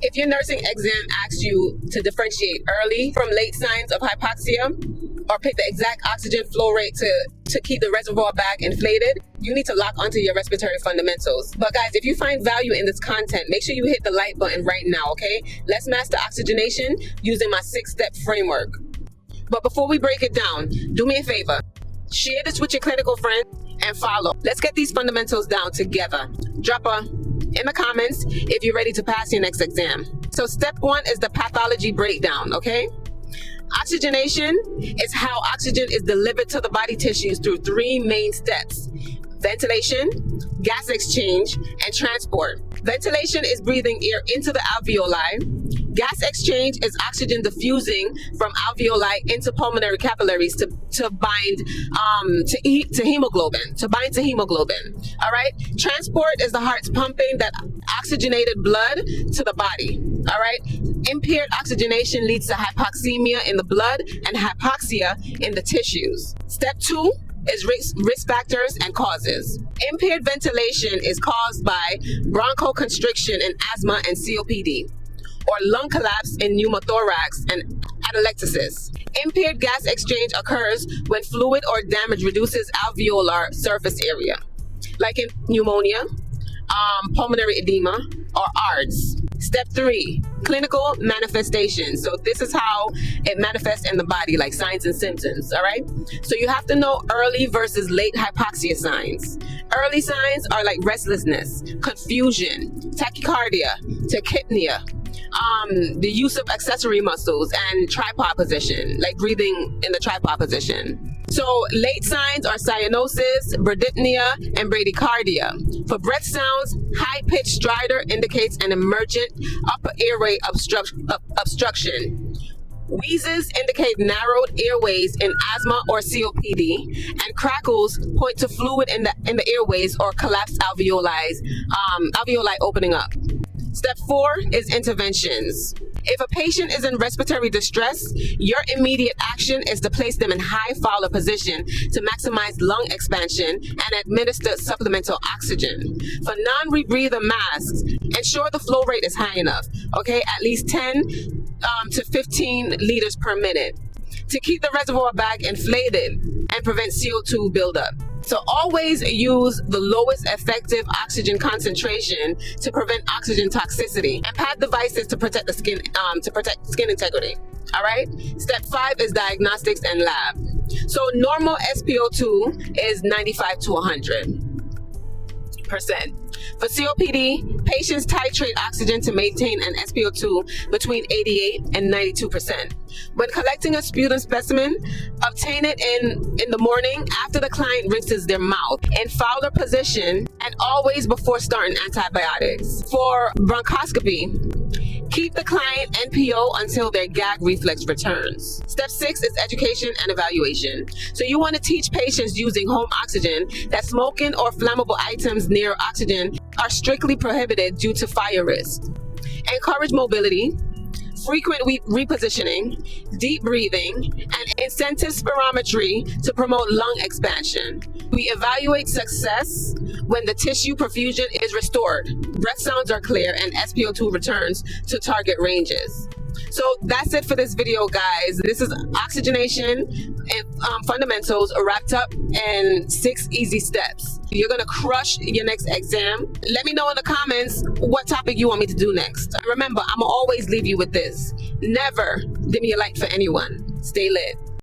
If your nursing exam asks you to differentiate early from late signs of hypoxia, or pick the exact oxygen flow rate to keep the reservoir bag inflated, you need to lock onto your respiratory fundamentals. But guys, if you find value in this content, make sure you hit the like button right now, okay? Let's master oxygenation using my 6-step framework. But before we break it down, do me a favor. Share this with your clinical friends and follow. Let's get these fundamentals down together. Drop a in the comments if you're ready to pass your next exam. So step 1 is the pathology breakdown, okay? Oxygenation is how oxygen is delivered to the body tissues through 3 main steps: ventilation, gas exchange, and transport. Ventilation is breathing air into the alveoli. Gas exchange is oxygen diffusing from alveoli into pulmonary capillaries to bind to hemoglobin. All right. Transport is the heart's pumping that oxygenated blood to the body. All right. Impaired oxygenation leads to hypoxemia in the blood and hypoxia in the tissues. Step 2 is risk factors and causes. Impaired ventilation is caused by bronchoconstriction in asthma and COPD, or lung collapse in pneumothorax and atelectasis. Impaired gas exchange occurs when fluid or damage reduces alveolar surface area, like in pneumonia, pulmonary edema, or ARDS. Step 3, clinical manifestations. So this is how it manifests in the body, like signs and symptoms, all right? So you have to know early versus late hypoxia signs. Early signs are like restlessness, confusion, tachycardia, tachypnea, the use of accessory muscles, and tripod position, like breathing in the tripod position. So late signs are cyanosis, bradypnea, and bradycardia. For breath sounds, high-pitched stridor indicates an emergent upper airway obstruction. Wheezes indicate narrowed airways in asthma or COPD, and crackles point to fluid in the airways or collapsed alveoli opening up. Step 4 is interventions. If a patient is in respiratory distress, your immediate action is to place them in high Fowler position to maximize lung expansion and administer supplemental oxygen. For non-rebreather masks, ensure the flow rate is high enough, okay? At least 10 to 15 liters per minute to keep the reservoir bag inflated and prevent CO2 buildup. So always use the lowest effective oxygen concentration to prevent oxygen toxicity, and pad devices to protect the skin, integrity. All right. Step 5 is diagnostics and lab. So normal SpO2 is 95 to 100%. For COPD, patients titrate oxygen to maintain an SpO2 between 88 and 92%. When collecting a sputum specimen, obtain it in the morning after the client rinses their mouth in Fowler position, and always before starting antibiotics. For bronchoscopy, keep the client NPO until their gag reflex returns. Step 6 is education and evaluation. So you want to teach patients using home oxygen that smoking or flammable items near oxygen are strictly prohibited due to fire risk. Encourage mobility, frequent repositioning, deep breathing, and incentive spirometry to promote lung expansion. We evaluate success when the tissue perfusion is restored, breath sounds are clear, and SpO2 returns to target ranges. So that's it for this video, guys. This is oxygenation and fundamentals wrapped up in 6 easy steps. You're gonna crush your next exam. Let me know in the comments what topic you want me to do next. Remember, I'm gonna always leave you with this: never dim your light for anyone. Stay lit.